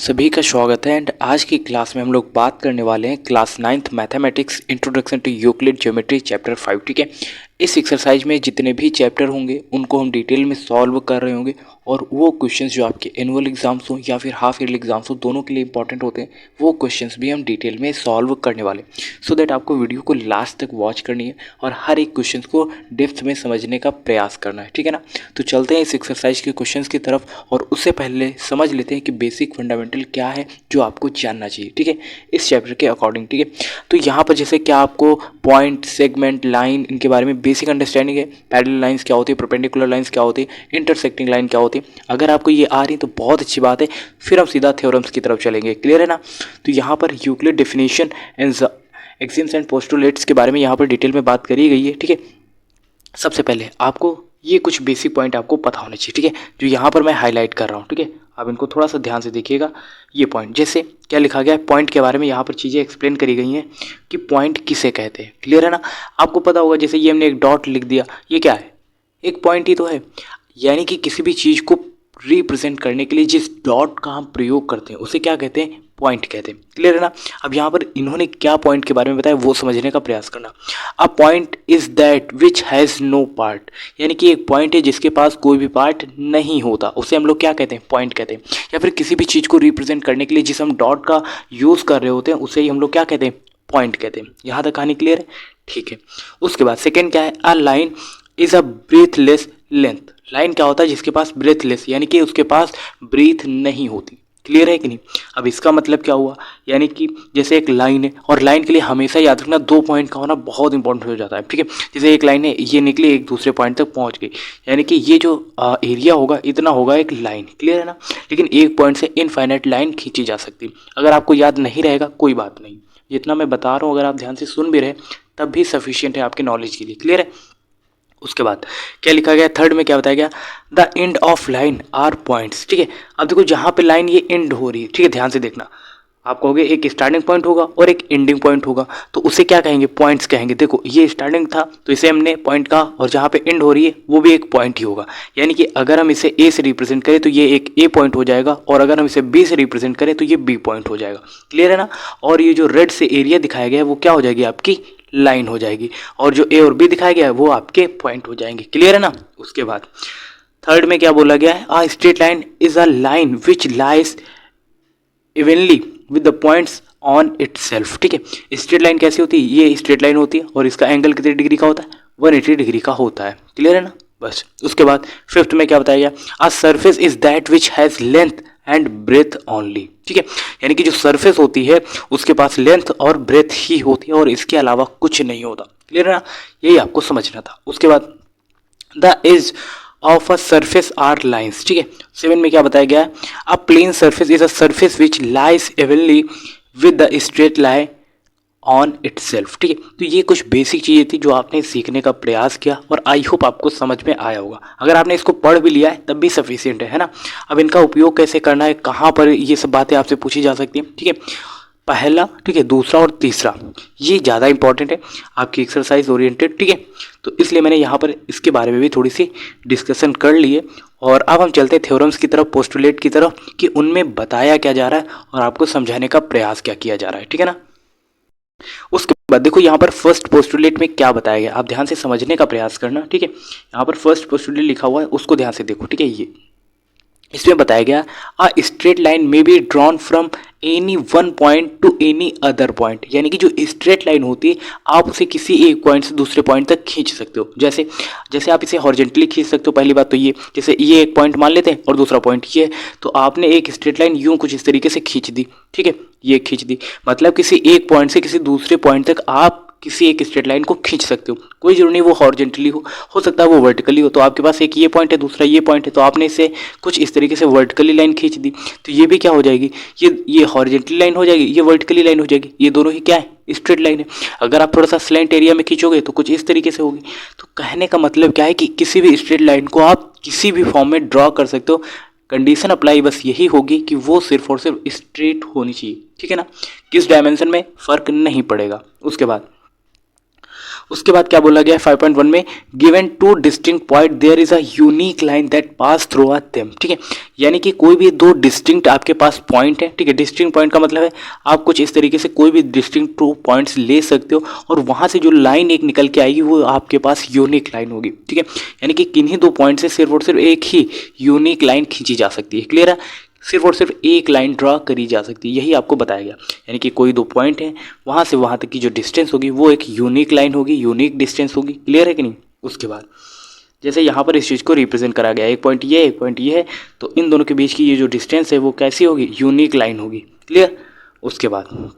सभी का स्वागत है एंड आज की क्लास में हम लोग बात करने वाले हैं class 9th mathematics introduction to Euclid geometry chapter 5। ठीक है, इस एक्सरसाइज में जितने भी चैप्टर होंगे उनको हम डिटेल में सॉल्व कर रहे होंगे और वो क्वेश्चंस जो आपके एनुअल एग्जाम्स हो या फिर हाफ ईयरली एग्जाम्स हो दोनों के लिए इंपॉर्टेंट होते हैं, वो क्वेश्चंस भी हम डिटेल में सॉल्व करने वाले, सो दैट आपको वीडियो को लास्ट तक वॉच करनी है और हर एक क्वेश्चन को डेप्थ में समझने का प्रयास करना है। ठीक है ना, तो चलते हैं इस एक्सरसाइज के क्वेश्चंस की तरफ और उससे पहले समझ लेते हैं कि बेसिक फंडामेंटल क्या है जो आपको जानना चाहिए। ठीक है, इस चैप्टर के अकॉर्डिंग। ठीक है, तो यहाँ पर जैसे क्या आपको पॉइंट, सेगमेंट, लाइन, इनके बारे में बेसिक अंडरस्टैंडिंग है। पैरेलल लाइंस क्या होती है, परपेंडिकुलर लाइंस क्या होती है, इंटरसेक्टिंग लाइन क्या होती है। अगर आपको ये आ रही तो बहुत अच्छी बात है, फिर हम सीधा थ्योरम्स की तरफ चलेंगे। क्लियर है ना। तो यहाँ पर Euclid definition and axioms and postulates के बारे में यहाँ पर डिटेल में बात करी गई है। ठीक है, सबसे पहले आपको ये कुछ बेसिक पॉइंट आपको पता होने चाहिए। ठीक है, जो यहाँ पर मैं हाईलाइट कर रहा हूँ। ठीक है, आप इनको थोड़ा सा ध्यान से देखिएगा। ये पॉइंट जैसे क्या लिखा गया है, पॉइंट के बारे में यहाँ पर चीज़ें एक्सप्लेन करी गई हैं कि पॉइंट किसे कहते हैं। क्लियर है ना। आपको पता होगा जैसे ये हमने एक डॉट लिख दिया, ये क्या है, एक पॉइंट ही तो है। यानी कि किसी भी चीज़ को रिप्रेजेंट करने के लिए जिस डॉट का हम प्रयोग करते हैं उसे क्या कहते हैं, पॉइंट कहते हैं। क्लियर है ना। अब यहाँ पर इन्होंने क्या पॉइंट के बारे में बताया वो समझने का प्रयास करना। A point is that which has no part, यानी कि एक पॉइंट है जिसके पास कोई भी पार्ट नहीं होता, उसे हम लोग क्या कहते हैं, पॉइंट कहते हैं। या फिर किसी भी चीज़ को रिप्रेजेंट करने के लिए जिस हम डॉट का यूज़ कर रहे होते हैं उसे ही हम लोग क्या कहते हैं, पॉइंट कहते हैं। यहाँ तक कहानी क्लियर है। ठीक है, उसके बाद सेकेंड क्या है, a line is a breathless length. Line क्या होता है, जिसके पास ब्रीथलेस यानी कि उसके पास ब्रीथ नहीं होती। क्लियर है कि नहीं। अब इसका मतलब क्या हुआ, यानी कि जैसे एक लाइन है और लाइन के लिए हमेशा याद रखना दो पॉइंट का होना बहुत इंपॉर्टेंट हो जाता है। ठीक है, जैसे एक लाइन है, ये निकली एक दूसरे पॉइंट तक पहुंच गई, यानी कि ये जो एरिया होगा इतना होगा एक लाइन। क्लियर है ना। लेकिन एक पॉइंट से इनफाइनाइट लाइन खींची जा सकती है। अगर आपको याद नहीं रहेगा कोई बात नहीं, जितना मैं बता रहा हूँ अगर आप ध्यान से सुन भी रहे तब भी सफिशियंट है आपके नॉलेज के लिए। क्लियर है। उसके बाद क्या लिखा गया, थर्ड में क्या बताया गया, the end of line are points. ठीक है, अब देखो जहाँ पे लाइन ये एंड हो रही है, ठीक है, ध्यान से देखना। आप कहोगे एक स्टार्टिंग पॉइंट होगा और एक एंडिंग पॉइंट होगा, तो उसे क्या कहेंगे, पॉइंट्स कहेंगे। देखो ये स्टार्टिंग था तो इसे हमने पॉइंट कहा और जहाँ पे एंड हो रही है वो भी एक पॉइंट ही होगा। यानी कि अगर हम इसे ए से रिप्रेजेंट करें तो ये एक ए पॉइंट हो जाएगा और अगर हम इसे बी से रिप्रेजेंट करें तो ये बी पॉइंट हो जाएगा। क्लियर है ना। और ये जो रेड से एरिया दिखाया गया है वो क्या हो जाएगी, आपकी लाइन हो जाएगी, और जो ए और बी दिखाया गया है वो आपके पॉइंट हो जाएंगे। क्लियर है ना। उसके बाद थर्ड में क्या बोला गया है, अ straight line is a line which lies evenly with the points on itself. ठीक है, स्ट्रेट लाइन कैसी होती है, ये स्ट्रेट लाइन होती है और इसका एंगल कितने डिग्री का होता है, 180 डिग्री का होता है। क्लियर है ना। बस उसके बाद फिफ्थ में क्या बताया गया, a surface is that which has length and breadth only. ठीक है, यानी कि जो सरफेस होती है उसके पास लेंथ और ब्रेथ ही होती है और इसके अलावा कुछ नहीं होता। क्लियर है ना, यही आपको समझना था। उसके बाद the edge of a surface are lines. ठीक है, 7 में क्या बताया गया है, a plane surface is a surface which lies evenly with the straight line on itself. ठीक है, तो ये कुछ बेसिक चीज़ें थी जो आपने सीखने का प्रयास किया और आई होप आपको समझ में आया होगा। अगर आपने इसको पढ़ भी लिया है तब भी सफिशियंट है ना। अब इनका उपयोग कैसे करना है, कहाँ पर ये सब बातें आपसे पूछी जा सकती हैं। ठीक है, पहला, ठीक है, दूसरा और तीसरा ये ज़्यादा इंपॉर्टेंट है आपकी एक्सरसाइज ओरिएंटेड। ठीक है, तो इसलिए मैंने यहाँ पर इसके बारे में भी थोड़ी सी डिस्कशन कर ली है। और अब हम चलते हैं थ्योरम्स की तरफ, पोस्टुलेट की तरफ, कि उनमें बताया क्या जा रहा है और आपको समझाने का प्रयास क्या किया जा रहा है। ठीक है ना। उसके बाद देखो यहाँ पर फर्स्ट पोस्टुलेट में क्या बताया गया, आप ध्यान से समझने का प्रयास करना। ठीक है, यहाँ पर फर्स्ट पोस्टुलेट लिखा हुआ है उसको ध्यान से देखो। ठीक है, ये इसमें बताया गया, अ स्ट्रेट लाइन में be drawn from any one point two any other point. यानी कि जो स्ट्रेट लाइन होती है आप उसे किसी एक पॉइंट से दूसरे पॉइंट तक खींच सकते हो। जैसे जैसे आप इसे हॉरिजॉन्टली खींच सकते हो। पहली बात तो ये, जैसे ये एक पॉइंट मान लेते हैं और दूसरा पॉइंट ये है, तो आपने एक स्ट्रेट लाइन यूं कुछ इस तरीके से खींच दी। ठीक है, ये खींच दी, मतलब किसी एक पॉइंट से किसी दूसरे पॉइंट तक आप किसी एक स्ट्रेट लाइन को खींच सकते हो। कोई जरूरी नहीं वो हॉरिजॉन्टली हो सकता है वो वर्टिकली हो। तो आपके पास एक ये पॉइंट है, दूसरा ये पॉइंट है, तो आपने इसे कुछ इस तरीके से वर्टिकली लाइन खींच दी, तो ये भी क्या हो जाएगी, ये हॉरिजॉन्टली लाइन हो जाएगी, ये वर्टिकली लाइन हो जाएगी। ये दोनों ही क्या है, स्ट्रेट लाइन है। अगर आप थोड़ा सा स्लैंट एरिया में खींचोगे तो कुछ इस तरीके से होगी। तो कहने का मतलब क्या है कि किसी भी स्ट्रेट लाइन को आप किसी भी फॉर्म में ड्रॉ कर सकते हो। कंडीशन अप्लाई बस यही होगी कि वो सिर्फ और सिर्फ स्ट्रेट होनी चाहिए। ठीक है ना, किस डायमेंशन में फर्क नहीं पड़ेगा। उसके बाद उसके बाद क्या बोला गया है 5.1 में, given two distinct point there is a unique line that pass through a them, ठीक है। यानी कि कोई भी दो डिस्टिंक्ट आपके पास पॉइंट है, ठीक है। डिस्टिंक्ट पॉइंट का मतलब है आप कुछ इस तरीके से कोई भी डिस्टिंक्ट टू पॉइंट्स ले सकते हो और वहां से जो लाइन एक निकल के आएगी वो आपके पास यूनिक लाइन होगी, ठीक है। यानी कि किन्हीं दो पॉइंट से सिर्फ और सिर्फ एक ही यूनिक लाइन खींची जा सकती है, क्लियर है। सिर्फ और सिर्फ एक लाइन ड्रॉ करी जा सकती है, यही आपको बताया गया। यानी कि कोई दो पॉइंट है, वहाँ से वहाँ तक की जो डिस्टेंस होगी वो एक यूनिक लाइन होगी, यूनिक डिस्टेंस होगी, क्लियर है कि नहीं। उसके बाद जैसे यहाँ पर इस चीज़ को रिप्रेजेंट करा गया है, एक पॉइंट ये एक पॉइंट ये है, तो इन दोनों के बीच की ये जो डिस्टेंस है वो कैसी होगी, यूनिक लाइन होगी, क्लियर। उसके बाद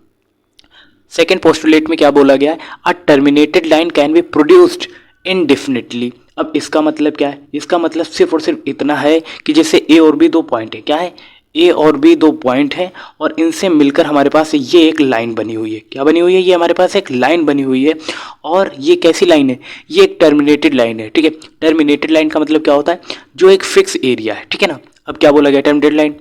सेकेंड पोस्टुलेट में क्या बोला गया है, a terminated line can be produced indefinitely. अब इसका मतलब क्या है, इसका मतलब सिर्फ और सिर्फ इतना है कि जैसे ए और बी दो पॉइंट है, क्या है, ए और बी दो पॉइंट है और इनसे मिलकर हमारे पास ये एक लाइन बनी हुई है। क्या बनी हुई है, ये हमारे पास एक लाइन बनी हुई है और ये कैसी लाइन है, ये एक टर्मिनेटेड लाइन है, ठीक है। टर्मिनेटेड लाइन का मतलब क्या होता है, जो एक फिक्स एरिया है, ठीक है ना। अब क्या बोला गया, टर्मिनेटेड लाइन।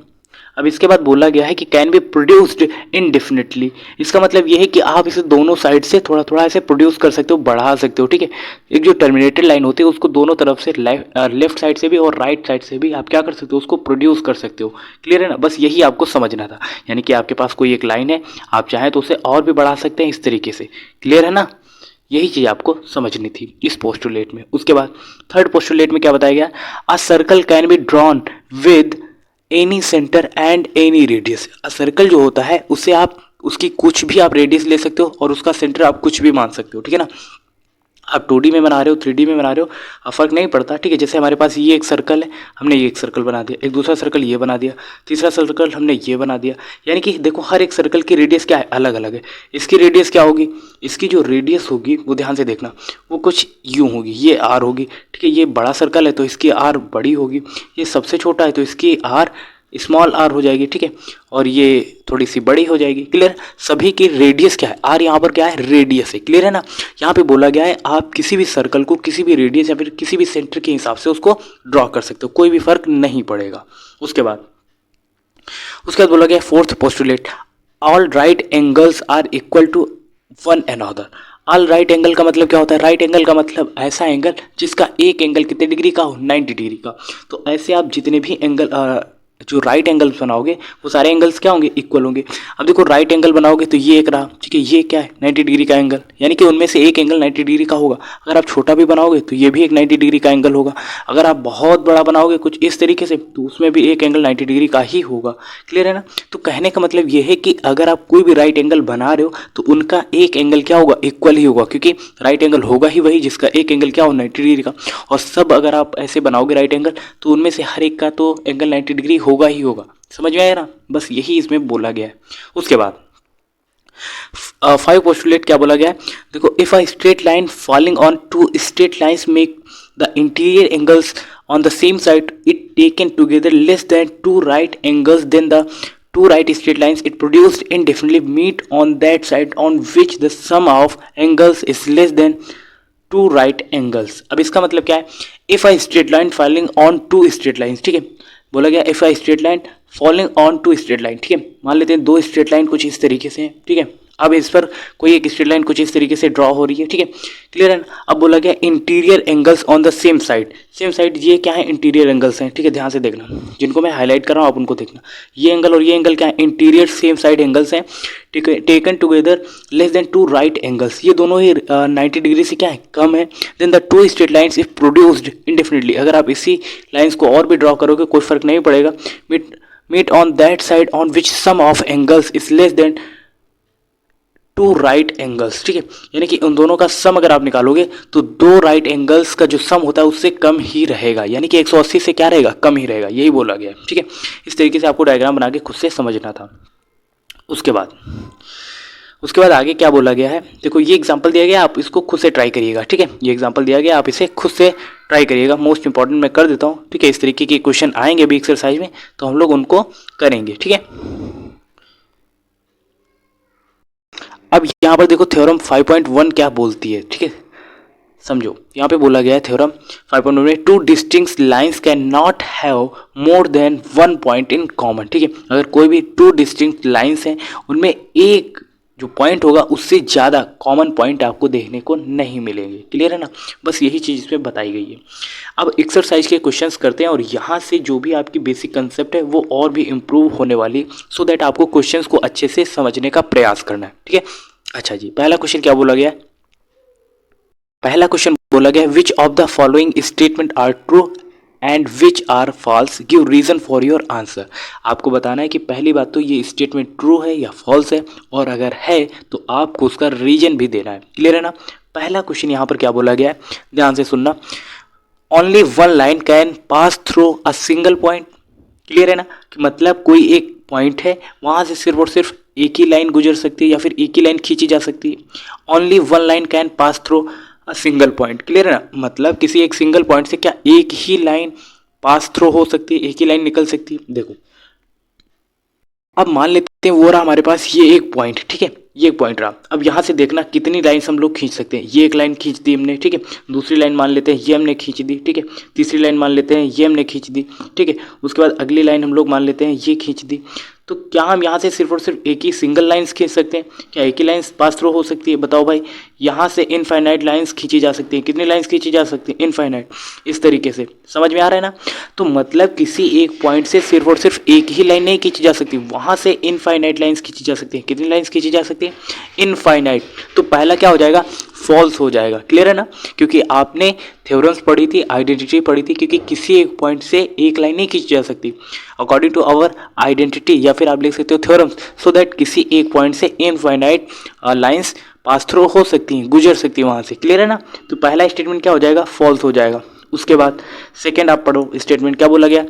अब इसके बाद बोला गया है कि कैन बी प्रोड्यूस्ड इनडेफिनिटली। इसका मतलब यह है कि आप इसे दोनों साइड से थोड़ा थोड़ा ऐसे प्रोड्यूस कर सकते हो, बढ़ा सकते हो, ठीक है। एक जो टर्मिनेटेड लाइन होती है उसको दोनों तरफ से लेफ्ट साइड से भी और राइट साइड से भी आप क्या कर सकते हो, उसको प्रोड्यूस कर सकते हो, क्लियर है ना। बस यही आपको समझना था। यानी कि आपके पास कोई एक लाइन है, आप चाहें तो उसे और भी बढ़ा सकते हैं इस तरीके से, क्लियर है ना। यही चीज़ आपको समझनी थी इस पोस्टुलेट में। उसके बाद थर्ड पोस्टुलेट में क्या बताया गया, a circle can be drawn with any centre and any radius. Circle जो होता है उसे आप उसकी कुछ भी आप रेडियस ले सकते हो और उसका सेंटर आप कुछ भी मान सकते हो, ठीक है ना। आप 2D में बना रहे हो 3D में बना रहे हो फर्क नहीं पड़ता, ठीक है। जैसे हमारे पास ये एक सर्कल है, हमने ये एक सर्कल बना दिया, एक दूसरा सर्कल ये बना दिया, तीसरा सर्कल हमने ये बना दिया। यानी कि देखो हर एक सर्कल की रेडियस क्या है, अलग अलग है। इसकी रेडियस क्या होगी, इसकी जो रेडियस होगी वो ध्यान से देखना, वो कुछ यूँ होगी, ये R होगी, ठीक है। ये बड़ा सर्कल है तो इसकी R बड़ी होगी, ये सबसे छोटा है तो इसकी R स्मॉल r हो जाएगी, ठीक है। और ये थोड़ी सी बड़ी हो जाएगी, क्लियर। सभी की रेडियस क्या है, r यहाँ पर क्या है, रेडियस है, क्लियर है ना। यहाँ पे बोला गया है आप किसी भी सर्कल को किसी भी रेडियस या फिर किसी भी सेंटर के हिसाब से उसको ड्रॉ कर सकते हो, कोई भी फर्क नहीं पड़ेगा। उसके बाद बोला गया fourth postulate, all right angles are equal to one another. All right angle का मतलब क्या होता है, राइट एंगल का मतलब ऐसा एंगल जिसका एक एंगल कितने डिग्री का हो, 90 डिग्री का। तो ऐसे आप जितने भी एंगल जो राइट एंगल्स बनाओगे वो सारे एंगल्स क्या होंगे, इक्वल होंगे। अब देखो राइट एंगल बनाओगे तो ये एक रहा, ठीक है, ये क्या है 90 डिग्री का एंगल, यानी कि उनमें से एक एंगल 90 डिग्री का होगा। अगर आप छोटा भी बनाओगे तो ये भी एक 90 डिग्री का एंगल होगा। अगर आप बहुत बड़ा बनाओगे कुछ इस तरीके से तो उसमें भी एक एंगल 90 डिग्री का ही होगा, क्लियर है ना। तो कहने का मतलब ये है कि अगर आप कोई भी राइट एंगल बना रहे हो तो उनका एक एंगल क्या होगा, इक्वल ही होगा, क्योंकि राइट एंगल होगा ही वही जिसका एक एंगल क्या हो 90 डिग्री का। और सब अगर आप ऐसे बनाओगे राइट एंगल तो उनमें से हर एक का तो एंगल 90 डिग्री होगा ही होगा। समझ में आया ना, बस यही इसमें बोला गया है। उसके बाद 5 पोस्टुलेट क्या बोला गया है, देखो if a straight line falling on two straight lines make the interior angles on the same side it taken together less than 2 right angles then the 2 right straight lines it produced indefinitely meet on that side on which the sum of angles is less than 2 right angles। अब इसका मतलब क्या है, if a straight line falling on 2 straight lines, ठीक है, बोला गया if a straight line falling on 2 straight line, ठीक है। मान लेते हैं 2 straight line कुछ इस तरीके से हैं, ठीक है। अब इस पर कोई एक स्ट्रेट लाइन कुछ इस तरीके से ड्रॉ हो रही है, ठीक है, क्लियर है। अब बोला गया interior angles on the same side, same side ये क्या है, इंटीरियर एंगल्स हैं, ठीक है। ध्यान से देखना, जिनको मैं हाईलाइट कर रहा हूँ आप उनको देखना, ये एंगल और ये एंगल क्या है, इंटीरियर सेम साइड एंगल्स हैं, ठीक है। Taken together less than 2 right angles, ये दोनों ही 90 डिग्री से क्या है, कम है। Then the 2 straight lines if produced indefinitely, अगर आप इसी लाइन्स को और भी ड्रॉ करोगे कोई फर्क नहीं पड़ेगा। Meet on that side on which sum of angles is less than 2 right angles, ठीक है। यानी कि उन दोनों का सम अगर आप निकालोगे तो 2 राइट एंगल्स का जो सम होता है उससे कम ही रहेगा, यानी कि 180 से क्या रहेगा, कम ही रहेगा, यही बोला गया है, ठीक है। इस तरीके से आपको डायग्राम बना के खुद से समझना था। उसके बाद आगे क्या बोला गया है, देखो ये एग्जांपल दिया गया, आप इसको खुद से ट्राई करिएगा, ठीक है। ये एग्जांपल दिया गया, आप इसे खुद से ट्राई करिएगा। मोस्ट इंपॉर्टेंट मैं कर देता हूँ, ठीक है। इस तरीके के क्वेश्चन आएंगे अभी एक्सरसाइज में तो हम लोग उनको करेंगे, ठीक है। अब यहाँ पर देखो थ्योरम 5.1 क्या बोलती है, ठीक है, समझो। यहाँ पे बोला गया है थ्योरम 5.1 में 2 distinct lines can not have more than 1 point in common, ठीक है। अगर कोई भी 2 डिस्टिंक्ट लाइंस हैं उनमें एक जो पॉइंट होगा उससे ज़्यादा कॉमन पॉइंट आपको देखने को नहीं मिलेंगे। क्लियर है ना, बस यही चीज़ इसमें बताई गई है। अब एक्सरसाइज के क्वेश्चंस करते हैं और यहाँ से जो भी आपकी बेसिक कंसेप्ट है वो और भी इम्प्रूव होने वाली, सो दैट आपको क्वेश्चंस को अच्छे से समझने का प्रयास करना है। ठीक है, अच्छा जी, पहला क्वेश्चन क्या बोला गया है? पहला क्वेश्चन बोला गया which of the following statement are true and which are false, give reason for your answer. आपको बताना है कि पहली बात तो ये स्टेटमेंट ट्रू है या फॉल्स है, और अगर है तो आपको उसका रीजन भी देना है। क्लियर है ना। पहला क्वेश्चन यहाँ पर क्या बोला गया है, ध्यान से सुनना। Only one line can pass through a single point. Clear है ना, कि मतलब कोई एक पॉइंट है, वहाँ से सिर्फ और सिर्फ एक ही लाइन गुजर सकती है या फिर एक ही लाइन खींची जा सकती है। Only one line can pass through a single point. Clear है ना, मतलब किसी एक सिंगल पॉइंट से क्या एक ही लाइन पास थ्रू हो सकती है, एक ही लाइन निकल सकती है। देखो अब मान लेते हैं वो रहा हमारे पास ये एक पॉइंट, ठीक है, ये एक पॉइंट रहा। अब यहाँ से देखना कितनी लाइन्स हम लोग खींच सकते हैं। ये एक लाइन खींच दी हमने, ठीक है, दूसरी लाइन मान लेते हैं ये हमने खींच दी, ठीक है, तीसरी लाइन मान लेते हैं ये हमने खींच दी, ठीक है, उसके बाद अगली लाइन हम लोग मान लेते हैं ये खींच दी। तो क्या हम यहाँ से सिर्फ और सिर्फ एक ही सिंगल लाइन्स खींच सकते हैं? क्या एक ही लाइन्स पास थ्रू हो सकती है? बताओ भाई। यहाँ से इनफाइनाइट लाइन्स खींची जा सकती हैं। कितनी लाइन्स खींची जा सकती हैं? इनफाइनाइट। इस तरीके से समझ में आ रहा है ना। तो मतलब किसी एक पॉइंट से सिर्फ और सिर्फ एक ही लाइन नहीं खींची जा सकती, वहाँ से इनफाइनाइट लाइन्स खींची जा सकती हैं। कितनी लाइन्स खींची जा सकती हैं? इनफाइनाइट। तो पहला क्या हो जाएगा? फॉल्स हो जाएगा। क्लियर है ना, क्योंकि आपने थ्योरम्स पढ़ी थी, आइडेंटिटी पढ़ी थी, क्योंकि किसी एक पॉइंट से एक लाइन नहीं खींची जा सकती अकॉर्डिंग टू आवर आइडेंटिटी, या फिर आप लिख सकते हो थ्योरम्स, सो दैट किसी एक पॉइंट से इनफाइनाइट लाइंस पास थ्रू हो सकती हैं, गुजर सकती हैं वहाँ से। क्लियर है ना, तो पहला स्टेटमेंट क्या हो जाएगा? फॉल्स हो जाएगा। उसके बाद सेकेंड आप पढ़ो, स्टेटमेंट क्या बोला गया?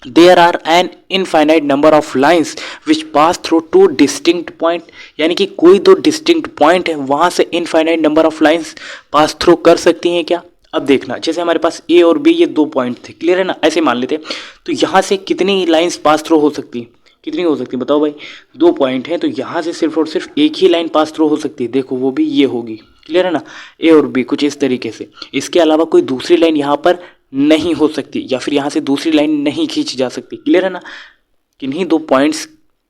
There are an infinite number of lines which pass through two distinct point, यानी कि कोई दो distinct point है, वहाँ से infinite number of lines pass through कर सकती हैं क्या? अब देखना, जैसे हमारे पास A और B ये दो पॉइंट थे, क्लियर है ना, ऐसे मान लेते हैं। तो यहाँ से कितनी लाइन्स पास थ्रू हो सकती हैं? कितनी हो सकती है बताओ भाई? दो पॉइंट हैं, तो यहाँ से सिर्फ और सिर्फ एक ही लाइन पास थ्रू हो सकती है। देखो वो भी ये होगी। क्लियर है ना, A और B कुछ इस तरीके से। इसके अलावा कोई दूसरी लाइन यहाँ पर नहीं हो सकती, या फिर यहाँ से दूसरी लाइन नहीं खींची जा सकती। क्लियर है ना, किन्हीं दो पॉइंट्स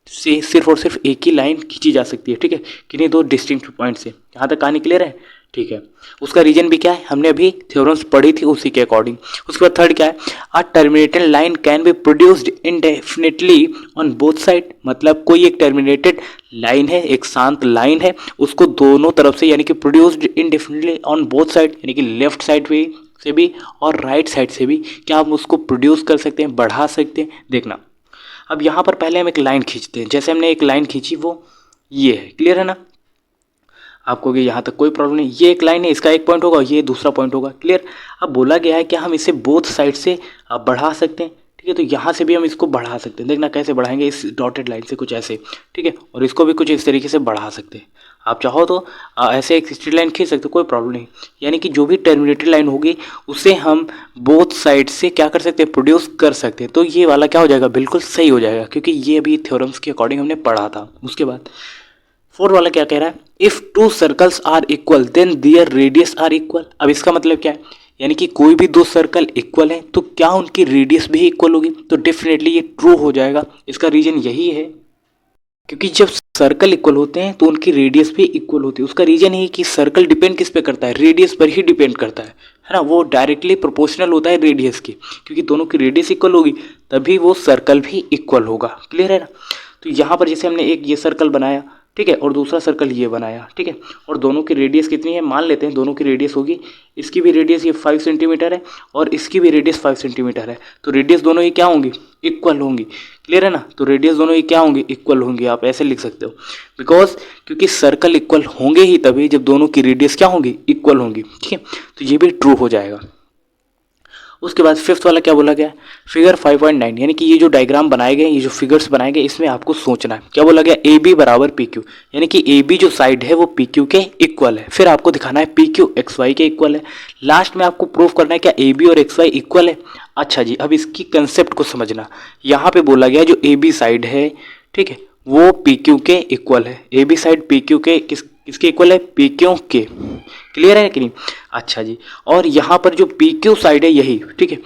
से सिर्फ और सिर्फ एक ही लाइन खींची जा सकती है, ठीक है, किन्हीं दो डिस्टिंक्ट पॉइंट से। यहाँ तक कहानी क्लियर है? ठीक है, उसका रीजन भी क्या है, हमने अभी थ्योरम्स पढ़ी थी उसी के अकॉर्डिंग। उसके बाद थर्ड क्या है? A terminated line can be produced indefinitely on both side, मतलब कोई एक टर्मिनेटेड लाइन है, एक शांत लाइन है, उसको दोनों तरफ से, यानी कि produced indefinitely on both side, यानी कि लेफ्ट साइड पे से भी और राइट साइड से भी, क्या हम उसको प्रोड्यूस कर सकते हैं, बढ़ा सकते हैं। देखना, अब यहाँ पर पहले हम एक लाइन खींचते हैं। जैसे हमने एक लाइन खींची वो ये है। क्लियर है ना, आपको यहाँ तक कोई प्रॉब्लम नहीं। ये एक लाइन है, इसका एक पॉइंट होगा, ये दूसरा पॉइंट होगा। क्लियर। अब बोला गया है कि हम इसे बोथ साइड से बढ़ा सकते हैं, ठीक है, तो यहाँ से भी हम इसको बढ़ा सकते हैं। देखना कैसे बढ़ाएंगे, इस डॉटेड लाइन से कुछ ऐसे, ठीक है, और इसको भी कुछ इस तरीके से बढ़ा सकते हैं। आप चाहो तो ऐसे एक स्ट्रेट लाइन खींच सकते हो, कोई प्रॉब्लम नहीं। यानी कि जो भी टर्मिनेटेड लाइन होगी उसे हम बोथ साइड से क्या कर सकते हैं, प्रोड्यूस कर सकते हैं। तो ये वाला क्या हो जाएगा, बिल्कुल सही हो जाएगा, क्योंकि ये अभी थ्योरम्स के अकॉर्डिंग हमने पढ़ा था। उसके बाद फोर्थ वाला क्या कह रहा है? If two circles are equal then their radius are equal. अब इसका मतलब क्या है, यानी कि कोई भी दो सर्कल इक्वल है तो क्या उनकी रेडियस भी इक्वल होगी? तो डेफिनेटली ये ट्रू हो जाएगा। इसका रीजन यही है क्योंकि जब सर्कल इक्वल होते हैं तो उनकी रेडियस भी इक्वल होती है। उसका रीजन है कि सर्कल डिपेंड किस पे करता है, रेडियस पर ही डिपेंड करता है ना, वो डायरेक्टली प्रोपोर्शनल होता है रेडियस की, क्योंकि दोनों की रेडियस इक्वल होगी तभी वो सर्कल भी इक्वल होगा। क्लियर है ना। तो यहाँ पर जैसे हमने एक ये सर्कल बनाया, ठीक है, और दूसरा सर्कल ये बनाया, ठीक है, और दोनों की रेडियस कितनी है, मान लेते हैं दोनों की रेडियस होगी, इसकी भी रेडियस ये 5 सेंटीमीटर है और इसकी भी रेडियस 5 सेंटीमीटर है। तो रेडियस दोनों ही क्या होंगी, इक्वल होंगी। क्लियर है ना, तो रेडियस दोनों ही क्या होंगी, इक्वल होंगी। आप ऐसे लिख सकते हो, बिकॉज क्योंकि सर्कल इक्वल होंगे ही तभी जब दोनों की रेडियस क्या होंगी, इक्वल होंगी। ठीक है, तो ये भी ट्रू हो जाएगा। उसके बाद फिफ्थ वाला क्या बोला गया, फिगर 5.9, यानी कि ये जो डायग्राम बनाए गए, ये जो फिगर्स बनाए गए, इसमें आपको सोचना है। क्या बोला गया, ए बी बराबर पी क्यू, यानी कि ए बी जो साइड है वो पी क्यू के इक्वल है। फिर आपको दिखाना है पी क्यू एक्स वाई के इक्वल है। लास्ट में आपको प्रूफ करना है क्या ए बी और एक्स वाई इक्वल है। अच्छा जी, अब इसकी कंसेप्ट को समझना। यहाँ पे बोला गया जो ए बी साइड है, ठीक है, वो पी क्यू के इक्वल है। A B side P Q के किसके इक्वल है, पी क्यू के। क्लियर है कि नहीं। अच्छा जी, और यहाँ पर जो पी क्यू साइड है यही, ठीक है,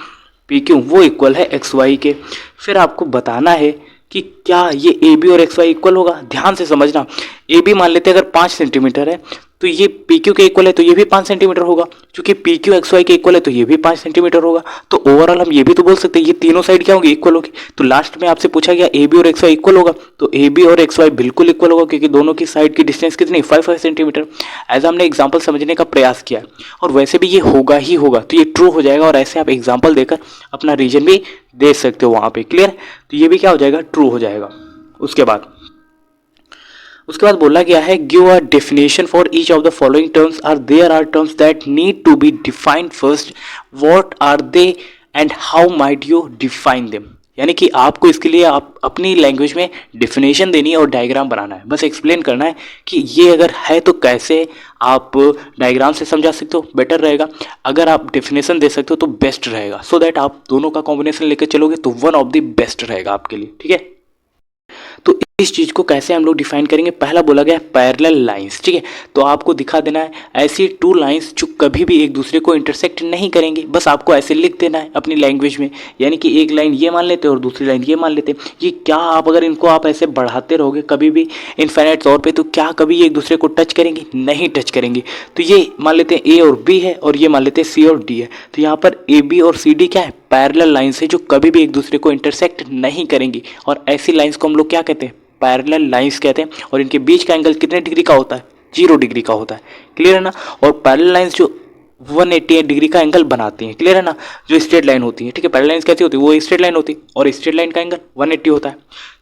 पी क्यू वो इक्वल है एक्स वाई के। फिर आपको बताना है कि क्या ये ए बी और एक्स वाई इक्वल होगा। ध्यान से समझना, ए बी मान लेते हैं अगर 5 सेंटीमीटर है तो ये पी क्यू के इक्वल है तो ये भी 5 सेंटीमीटर होगा, क्योंकि पी क्यू एक्स वाई के इक्वल है तो ये भी 5 सेंटीमीटर होगा। तो ओवरऑल हम ये भी तो बोल सकते हैं ये तीनों साइड क्या होगी, इक्वल होगी। तो लास्ट में आपसे पूछा गया ए बी और एक्स वाई इक्वल होगा, तो ए बी और एक्स वाई बिल्कुल इक्वल होगा, क्योंकि दोनों की साइड की डिस्टेंस कितनी, 5 सेंटीमीटर। ऐसा हमने एग्जाम्पल समझने का प्रयास किया और वैसे भी ये होगा ही होगा, तो ये ट्रू हो जाएगा। और ऐसे आप एग्जाम्पल देकर अपना रीजन भी दे सकते हो वहाँ पे, क्लियर। तो ये भी क्या हो जाएगा, ट्रू हो जाएगा। उसके बाद बोला गया है give a definition for each of the following terms are there are terms that need to be defined first, what are they and how might you define them. यानी कि आपको इसके लिए आप अपनी लैंग्वेज में डेफिनेशन देनी है और डायग्राम बनाना है, बस एक्सप्लेन करना है कि ये अगर है तो कैसे। आप डायग्राम से समझा सकते हो, बेटर रहेगा। अगर आप डेफिनेशन दे सकते हो तो बेस्ट रहेगा, सो दैट आप दोनों का कॉम्बिनेशन लेकर चलोगे तो वन ऑफ द बेस्ट रहेगा आपके लिए, ठीक है। तो इस चीज को कैसे हम लोग डिफाइन करेंगे, पहला बोला गया पैरेलल लाइंस, ठीक है। तो आपको दिखा देना है ऐसी टू लाइंस जो कभी भी एक दूसरे को इंटरसेक्ट नहीं करेंगे, बस आपको ऐसे लिख देना है अपनी लैंग्वेज में। यानी कि एक लाइन ये मान लेते हैं और दूसरी लाइन ये मान लेते हैं। ये क्या आप अगर इनको आप ऐसे बढ़ाते रहोगे कभी भी इनफाइनाइट तौर पे, तो क्या कभी एक दूसरे को टच करेंगे, नहीं टच करेंगे। तो ये मान लेते हैं ए और बी है और ये मान लेते हैं सी और डी है। तो यहाँ पर ए बी और सी डी क्या है, पैरेलल लाइंस है जो कभी भी एक दूसरे को इंटरसेक्ट नहीं करेंगी। और ऐसी लाइंस को हम लोग क्या कहते हैं, पैरेलल लाइंस कहते हैं। और इनके बीच का एंगल कितने डिग्री का होता है, 0 डिग्री का होता है, क्लियर है ना। और पैरेलल लाइंस जो 188 डिग्री का एंगल बनाती हैं, क्लियर है ना। जो स्ट्रेट लाइन होती है, ठीक है, पैरेलल लाइंस कैसी होती है, वो स्ट्रेट लाइन होती है और स्ट्रेट लाइन का एंगल 180 होता है।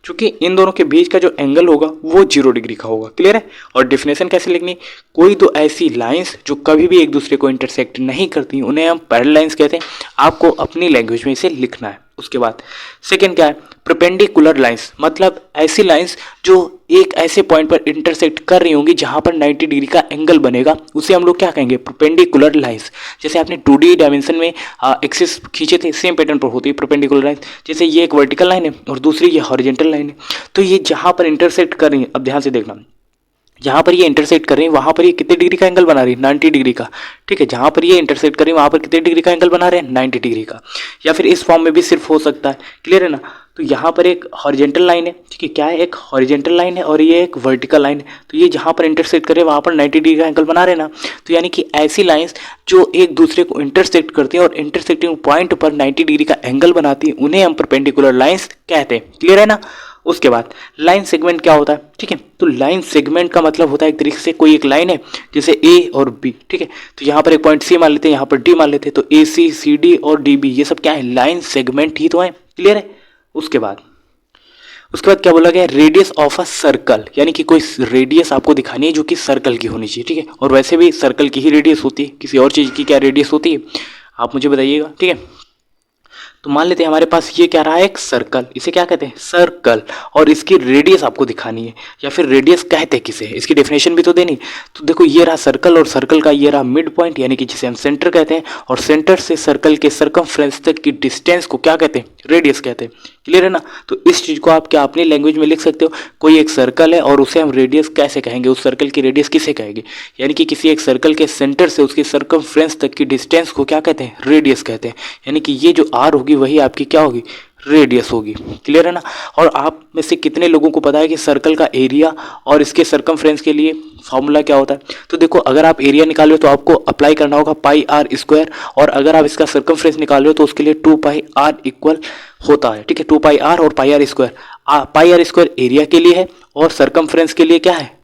क्योंकि इन दोनों के बीच का जो एंगल होगा वो 0 डिग्री का होगा, क्लियर है। और डेफिनेशन कैसे लिखनी, कोई तो ऐसी लाइंस जो कभी भी एक दूसरे को इंटरसेक्ट नहीं करती उन्हें हम पैरेलल लाइंस कहते हैं। आपको अपनी लैंग्वेज में इसे लिखना है। उसके बाद सेकंड क्या है, परपेंडिकुलर लाइंस, मतलब ऐसी लाइंस जो एक ऐसे पॉइंट पर इंटरसेक्ट कर रही होंगी जहां पर 90 डिग्री का एंगल बनेगा, उसे हम लोग क्या कहेंगे, परपेंडिकुलर लाइंस। जैसे आपने 2D डायमेंशन में एक्सिस खींचे थे, सेम पैटर्न पर होती है परपेंडिकुलर लाइंस। जैसे ये एक वर्टिकल लाइन है और दूसरी ये हॉरिजॉन्टल लाइन है, तो ये जहां पर इंटरसेक्ट कर रही है, अब ध्यान से देखना, जहां पर ये इंटरसेक्ट कर रही है वहां पर ये कितने डिग्री का एंगल बना रही है, 90 डिग्री का, ठीक है। जहां पर ये इंटरसेक्ट कर रही है वहां पर कितने डिग्री का एंगल बना रहे हैं, 90 डिग्री का। या फिर इस फॉर्म में भी सिर्फ हो सकता है, क्लियर है ना। तो यहाँ पर एक हॉरिजॉन्टल लाइन है, ठीक है, क्या है, एक हॉरिजॉन्टल लाइन है और ये एक वर्टिकल लाइन है। तो ये जहाँ पर इंटरसेक्ट करे वहाँ पर 90 डिग्री का एंगल बना रहे ना। तो यानी कि ऐसी लाइंस जो एक दूसरे को इंटरसेक्ट करती हैं और इंटरसेक्टिंग पॉइंट पर 90 डिग्री का एंगल बनाती है उन्हें हम परपेंडिकुलर लाइंस कहते हैं, क्लियर है ना। उसके बाद लाइन सेगमेंट क्या होता है, ठीक है। तो लाइन सेगमेंट का मतलब होता है एक तरीके से कोई एक लाइन है जैसे ए और बी, ठीक है। तो यहाँ पर एक पॉइंट सी मान लेते हैं, यहाँ पर डी मान लेते हैं, तो ए सी सी डी और डी बी ये सब क्या है, लाइन सेगमेंट ही तो है, क्लियर है। उसके बाद क्या बोला गया, रेडियस ऑफ अ सर्कल, यानी कि कोई रेडियस आपको दिखानी है जो कि सर्कल की होनी चाहिए, ठीक है। और वैसे भी सर्कल की ही रेडियस होती है, किसी और चीज़ की क्या रेडियस होती है आप मुझे बताइएगा, ठीक है। तो मान लेते हैं हमारे पास ये क्या रहा है, एक सर्कल, इसे क्या कहते हैं, सर्कल, और इसकी रेडियस आपको दिखानी है, या फिर रेडियस कहते किसे हैं, इसकी डेफिनेशन भी तो देनी। तो देखो ये रहा सर्कल और सर्कल का ये रहा मिड पॉइंट, यानी कि जिसे हम सेंटर कहते हैं, और सेंटर से सर्कल के सर्कमफ्रेंस तक की डिस्टेंस को क्या कहते हैं, रेडियस कहते हैं, क्लियर है ना। तो इस चीज को आप क्या अपनी लैंग्वेज में लिख सकते हो, कोई एक सर्कल है और उसे हम रेडियस कैसे कहेंगे, उस सर्कल की रेडियस किसे कहेंगे, यानी कि किसी एक सर्कल के सेंटर से उसके सर्कमफ्रेंस तक की डिस्टेंस को क्या कहते हैं, रेडियस कहते हैं। यानी कि ये जो आर होगी वही आपकी क्या होगी, रेडियस होगी, क्लियर है ना। और आप में से कितने लोगों को पता है कि सर्कल का एरिया और इसके सर्कमफ्रेंस के लिए फॉर्मूला क्या होता है। तो देखो अगर आप एरिया निकाल रहे हो तो आपको अप्लाई करना होगा पाई आर स्क्वायर, और अगर आप इसका सर्कमफ्रेंस निकाल रहे हो तो उसके लिए 2 पाई आर इक्वल होता है, ठीक है। 2 पाई आर और pi r square, pi r square area के लिए है और सर्कमफ्रेंस के लिए क्या है,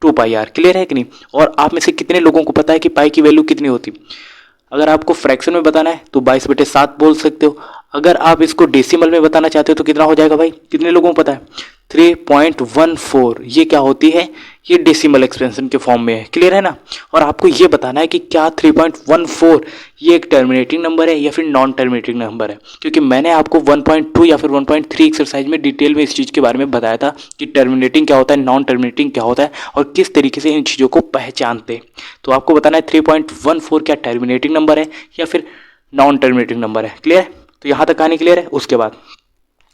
2 पाई आर, क्लियर है कि नहीं। और आप में से कितने लोगों को पता है कि पाई की वैल्यू कितनी होती है। अगर आपको फ्रैक्शन में बताना है तो 22/7 बोल सकते हो। अगर आप इसको डेसिमल में बताना चाहते हो तो कितना हो जाएगा भाई, कितने लोगों को पता है, 3.14। ये क्या होती है, ये डेसिमल एक्सपेंशन के फॉर्म में है, क्लियर है ना। और आपको ये बताना है कि क्या 3.14 ये एक टर्मिनेटिंग नंबर है या फिर नॉन टर्मिनेटिंग नंबर है, क्योंकि मैंने आपको 1.2 या फिर 1.3 एक्सरसाइज में डिटेल में इस चीज़ के बारे में बताया था कि टर्मिनेटिंग क्या होता है, नॉन टर्मिनेटिंग क्या होता है और किस तरीके से इन चीज़ों को पहचानते हैं। तो आपको बताना है 3.14 क्या टर्मिनेटिंग नंबर है या फिर नॉन टर्मिनेटिंग नंबर है, क्लियर है। तो यहाँ तक कहानी क्लियर है।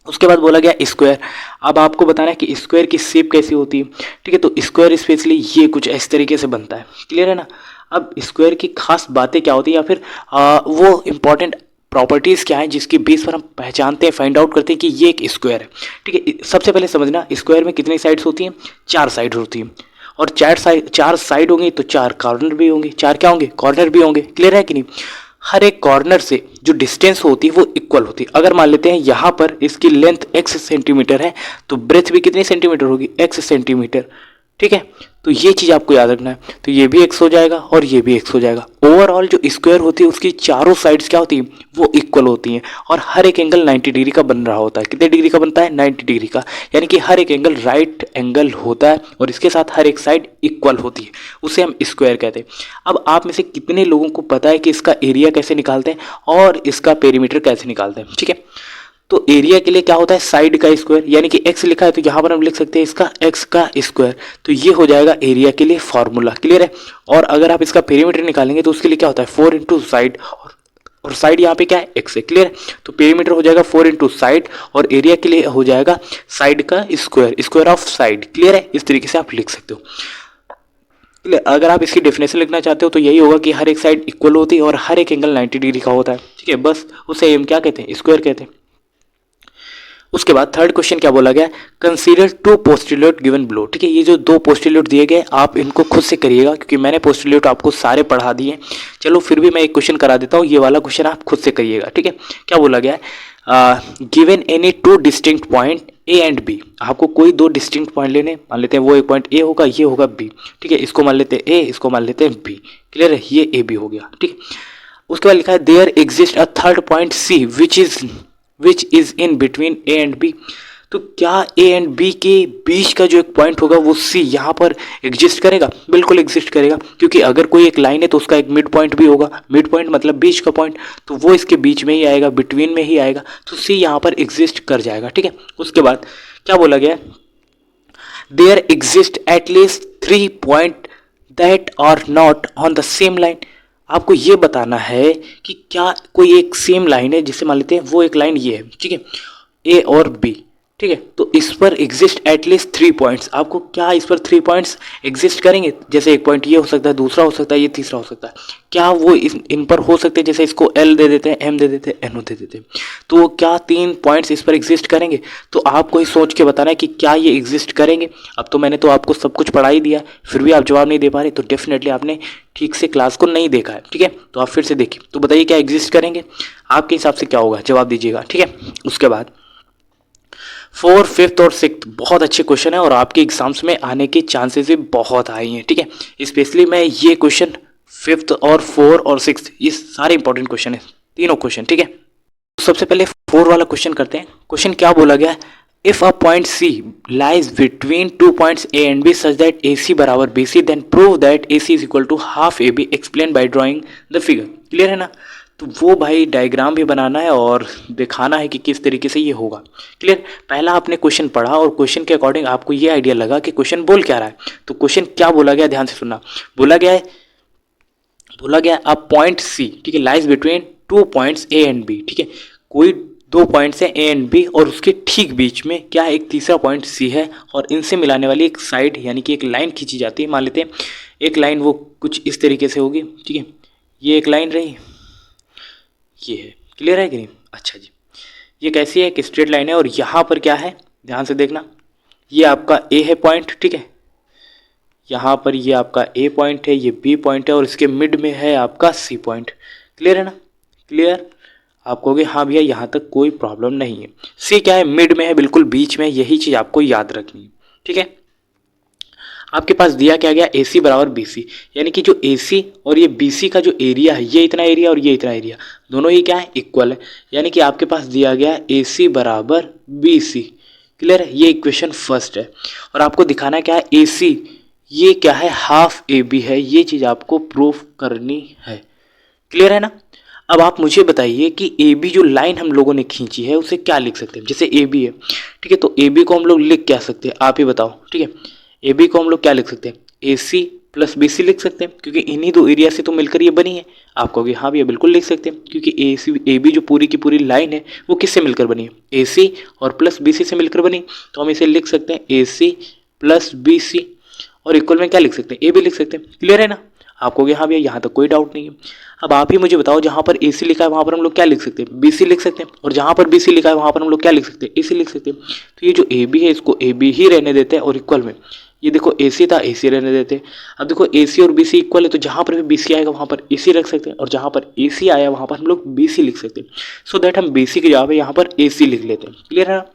उसके बाद बोला गया स्क्वायर। अब आपको बताना है कि स्क्वायर की शेप कैसी होती है, ठीक है। तो स्क्वायर स्पेशली ये कुछ इस तरीके से बनता है, क्लियर है ना। अब स्क्वायर की खास बातें क्या होती है या फिर वो इम्पॉर्टेंट प्रॉपर्टीज़ क्या हैं जिसके बेस पर हम पहचानते हैं, फाइंड आउट करते हैं कि ये एक स्क्वायर है। ठीक है, सबसे पहले समझना स्क्वायर में कितनी साइड्स होती हैं, 4 साइड होती हैं, और 4 साइड होंगी तो 4 कॉर्नर भी होंगे, 4 क्या होंगे, कॉर्नर भी होंगे। क्लियर है कि नहीं? हर एक कॉर्नर से जो डिस्टेंस होती है वो इक्वल होती है। अगर मान लेते हैं यहाँ पर इसकी लेंथ x सेंटीमीटर है तो ब्रेथ भी कितनी सेंटीमीटर होगी, x सेंटीमीटर। ठीक है, तो ये चीज़ आपको याद रखना है। तो ये भी x हो जाएगा और ये भी x हो जाएगा। ओवरऑल जो स्क्वायर होती है उसकी चारों साइड्स क्या होती है, वो इक्वल होती हैं, और हर एक एंगल 90 डिग्री का बन रहा होता है। कितने डिग्री का बनता है, 90 डिग्री का, यानी कि हर एक एंगल राइट एंगल होता है और इसके साथ हर एक साइड इक्वल होती है, उसे हम स्क्वायर कहते हैं। अब आप में से कितने लोगों को पता है कि इसका एरिया कैसे निकालते हैं और इसका पेरीमीटर कैसे निकालते हैं? ठीक है, तो एरिया के लिए क्या होता है, साइड का स्क्वायर, यानी कि x लिखा है तो यहाँ पर हम लिख सकते हैं इसका x का स्क्वायर, तो ये हो जाएगा एरिया के लिए फॉर्मूला। क्लियर है? और अगर आप इसका पेरीमीटर निकालेंगे तो उसके लिए क्या होता है, 4 इंटू साइड, और साइड यहाँ पे क्या है, x है। क्लियर है? तो पेरीमीटर हो जाएगा 4 इंटू साइड, और एरिया के लिए हो जाएगा साइड का square, square of side. Clear है? इस तरीके से आप लिख सकते हो। अगर आप इसकी डेफिनेशन लिखना चाहते हो तो यही होगा कि हर एक साइड इक्वल होती है और हर एक एंगल 90 डिग्री का होता है। ठीक है, बस उसे हम क्या कहते हैं, स्क्वायर कहते हैं। उसके बाद थर्ड क्वेश्चन क्या बोला गया, कंसीडर 2 पोस्टुलेट गिवन बिलो। ठीक है, ये जो 2 पोस्टुलेट दिए गए आप इनको खुद से करिएगा, क्योंकि मैंने पोस्टुलेट आपको सारे पढ़ा दिए। चलो फिर भी मैं एक क्वेश्चन करा देता हूँ, ये वाला क्वेश्चन आप खुद से करिएगा। ठीक है, क्या बोला गया है, given any 2 distinct point A and B. आपको कोई 2 डिस्टिंक्ट पॉइंट लेने, मान लेते हैं वो एक पॉइंट ए होगा, ये होगा बी। ठीक है, इसको मान लेते हैं ए, इसको मान लेते हैं बी। क्लियर है? ये ए बी हो गया। ठीक है, उसके बाद लिखा है there exist a third point C which is in between A and B. तो क्या ए एंड बी के बीच का जो एक पॉइंट होगा वो सी यहाँ पर एग्जिस्ट करेगा? बिल्कुल एग्जिस्ट करेगा, क्योंकि अगर कोई एक लाइन है तो उसका एक मिड पॉइंट भी होगा। मिड पॉइंट मतलब बीच का पॉइंट, तो वो इसके बीच में ही आएगा, बिटवीन में ही आएगा, तो सी यहाँ पर एग्जिस्ट कर जाएगा। ठीक है, उसके बाद क्या बोला गया, there exist at least 3 point that are not on the same line. आपको ये बताना है कि क्या कोई एक सेम लाइन है, जिससे मान लेते हैं वो एक लाइन ये है। ठीक है, ए और बी। ठीक है, तो इस पर एग्जिस्ट एटलीस्ट 3 पॉइंट्स। आपको क्या इस पर 3 पॉइंट्स एग्जिस्ट करेंगे? जैसे एक पॉइंट ये हो सकता है, दूसरा हो सकता है, ये तीसरा हो सकता है। क्या वो इन पर हो सकते हैं? जैसे इसको एल दे देते हैं, एम दे देते हैं, एन दे देते हैं, तो क्या 3 पॉइंट्स इस पर एग्जिस्ट करेंगे? तो आपको ही सोच के बताना है कि क्या ये एग्जिस्ट करेंगे। अब तो मैंने तो आपको सब कुछ पढ़ा ही दिया, फिर भी आप जवाब नहीं दे पा रहे, तो डेफिनेटली आपने ठीक से क्लास को नहीं देखा है। ठीक है, तो आप फिर से देखिए, तो बताइए क्या एग्जिस्ट करेंगे? आपके हिसाब से क्या होगा, जवाब दीजिएगा। ठीक है, उसके बाद 4, 5th और 6th बहुत अच्छे क्वेश्चन है और आपके एग्जाम्स में आने के चांसेस भी बहुत हाई हैं। ठीक है, स्पेशली मैं ये क्वेश्चन 5th और 4 और 6th, ये सारे इंपॉर्टेंट क्वेश्चन है, तीनों क्वेश्चन। ठीक है, तो सबसे पहले 4 वाला क्वेश्चन करते हैं। क्वेश्चन क्या बोला गया है, if a point C lies between 2 points A and B such that A C बराबर B C, then prove that A C is equal to half A B, explain by drawing the figure. Clear है ना? तो वो भाई diagram भी बनाना है और दिखाना है कि किस तरीके से ये होगा। क्लियर? पहला आपने क्वेश्चन पढ़ा और क्वेश्चन के अकॉर्डिंग आपको ये आइडिया लगा कि क्वेश्चन बोल क्या रहा है। तो क्वेश्चन क्या बोला गया, ध्यान से सुनना। बोला गया अ पॉइंट सी, ठीक है, lies between 2 points A and B. ठीक है, कोई 2 पॉइंट्स है ए एंड बी और उसके ठीक बीच में क्या एक तीसरा पॉइंट सी है, और इनसे मिलाने वाली एक साइड यानी कि एक लाइन खींची जाती है। मान लेते हैं एक लाइन वो कुछ इस तरीके से होगी। ठीक है, ये एक लाइन रही, ये है। क्लियर है कि नहीं? अच्छा जी, ये कैसी है, एक स्ट्रेट लाइन है और यहाँ पर क्या है, ध्यान से देखना, ये आपका ए है पॉइंट। ठीक है, यहाँ पर ये आपका ए पॉइंट है, ये बी पॉइंट है और इसके मिड में है आपका सी पॉइंट। क्लियर है ना? क्लियर? आप कहोगे हाँ भैया यहाँ तक कोई प्रॉब्लम नहीं है। सी क्या है, मिड में है, बिल्कुल बीच में, यही चीज़ आपको याद रखनी है। ठीक है, आपके पास दिया क्या गया, AC बराबर BC, यानी कि जो AC और ये BC का जो एरिया है, ये इतना एरिया और ये इतना एरिया, दोनों ही क्या है, इक्वल है। यानी कि आपके पास दिया गया AC बराबर BC। क्लियर है? ये इक्वेशन फर्स्ट है। और आपको दिखाना क्या है, AC ये क्या है, हाफ AB है, ये चीज़ आपको प्रूफ करनी है। क्लियर है ना? अब आप मुझे बताइए कि AB जो लाइन हम लोगों ने खींची है उसे क्या लिख सकते हैं। जैसे AB है, ठीक है, तो AB को हम लोग लिख क्या सकते हैं, आप ही बताओ। ठीक है, AB को हम लोग क्या लिख सकते हैं, AC प्लस BC लिख सकते हैं, क्योंकि इन्हीं 2 एरिया से तो मिलकर ये बनी है। आप कहोगे हाँ भैया बिल्कुल लिख सकते हैं, क्योंकि AB जो पूरी की पूरी लाइन है वो किससे मिलकर बनी है, AC और प्लस BC से मिलकर बनी। तो हम इसे लिख सकते हैं AC प्लस BC, और इक्वल में क्या लिख सकते हैं, AB लिख सकते हैं। क्लियर है ना? आप कहोगे हाँ भैया यहाँ तक कोई डाउट नहीं है। अब आप ही मुझे बताओ, जहाँ पर AC लिखा है वहाँ पर हम लोग क्या लिख सकते हैं, BC लिख सकते हैं, और जहाँ पर BC लिखा है वहाँ पर हम लोग क्या लिख सकते हैं, AC लिख सकते हैं। तो ये जो AB है इसको AB ही रहने देते हैं और इक्वल में, ये देखो AC था AC रहने देते हैं। अब देखो AC और BC इक्वल है, तो जहाँ पर भी BC आएगा वहाँ पर AC रख सकते हैं, और जहाँ पर AC आया वहाँ पर हम लोग BC लिख सकते हैं। सो दैट हम BC की जगह पे यहाँ पर AC लिख लेते हैं। क्लियर है ना?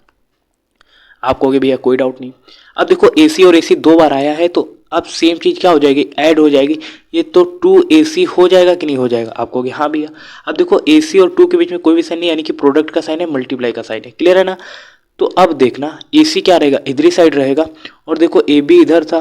आप कहोगे भैया कोई डाउट नहीं। अब देखो AC और AC 2 बार आया है, तो अब सेम चीज़ क्या हो जाएगी, ऐड हो जाएगी। ये तो 2AC हो जाएगा कि नहीं हो जाएगा? आप कहोगे हाँ भैया। अब देखो AC और 2 के बीच में कोई भी साइन नहीं, यानी कि प्रोडक्ट का साइन है, मल्टीप्लाई का साइन है। क्लियर है ना? तो अब देखना AC क्या रहेगा, इधर ही साइड रहेगा, और देखो AB इधर था।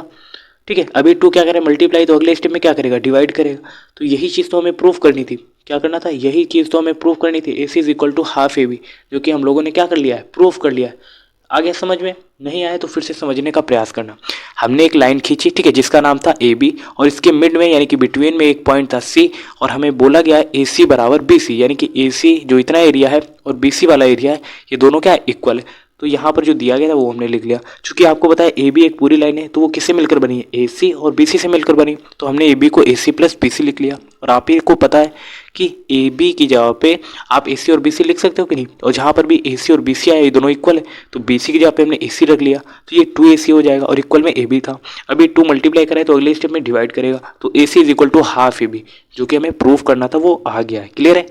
ठीक है, अभी 2 क्या करें, मल्टीप्लाई, तो अगले स्टेप में क्या करेगा, डिवाइड करेगा। तो यही चीज़ तो हमें प्रूफ करनी थी। क्या करना था, यही चीज़ तो हमें प्रूफ करनी थी। AC is equal to half AB, जो कि हम लोगों ने क्या कर लिया है, प्रूफ कर लिया है। आगे समझ में नहीं आया तो फिर से समझने का प्रयास करना। हमने एक लाइन खींची, ठीक है, जिसका नाम था AB, और इसके मिड में यानी कि बिटवीन में एक पॉइंट था C, और हमें बोला गया है AC बराबर BC, यानी कि AC जो इतना एरिया है और BC वाला एरिया है, ये दोनों क्या है, इक्वल है। तो यहाँ पर जो दिया गया था वो हमने लिख लिया। चूंकि आपको पता है AB एक पूरी लाइन है, तो वो किससे मिलकर बनी है, AC और BC से मिलकर बनी, तो हमने AB को AC प्लस BC लिख लिया। और आप ही को पता है कि AB की जगह पे आप AC और BC लिख सकते हो कि नहीं, और जहाँ पर भी AC और BC आया ये दोनों इक्वल है, तो BC की जगह पे हमने AC रख लिया, तो ये 2AC हो जाएगा, और इक्वल में AB था। अभी 2 मल्टीप्लाई करें तो अगले स्टेप में डिवाइड करेगा, तो AC is equal to half AB, जो कि हमें प्रूव करना था वो आ गया है। क्लियर है?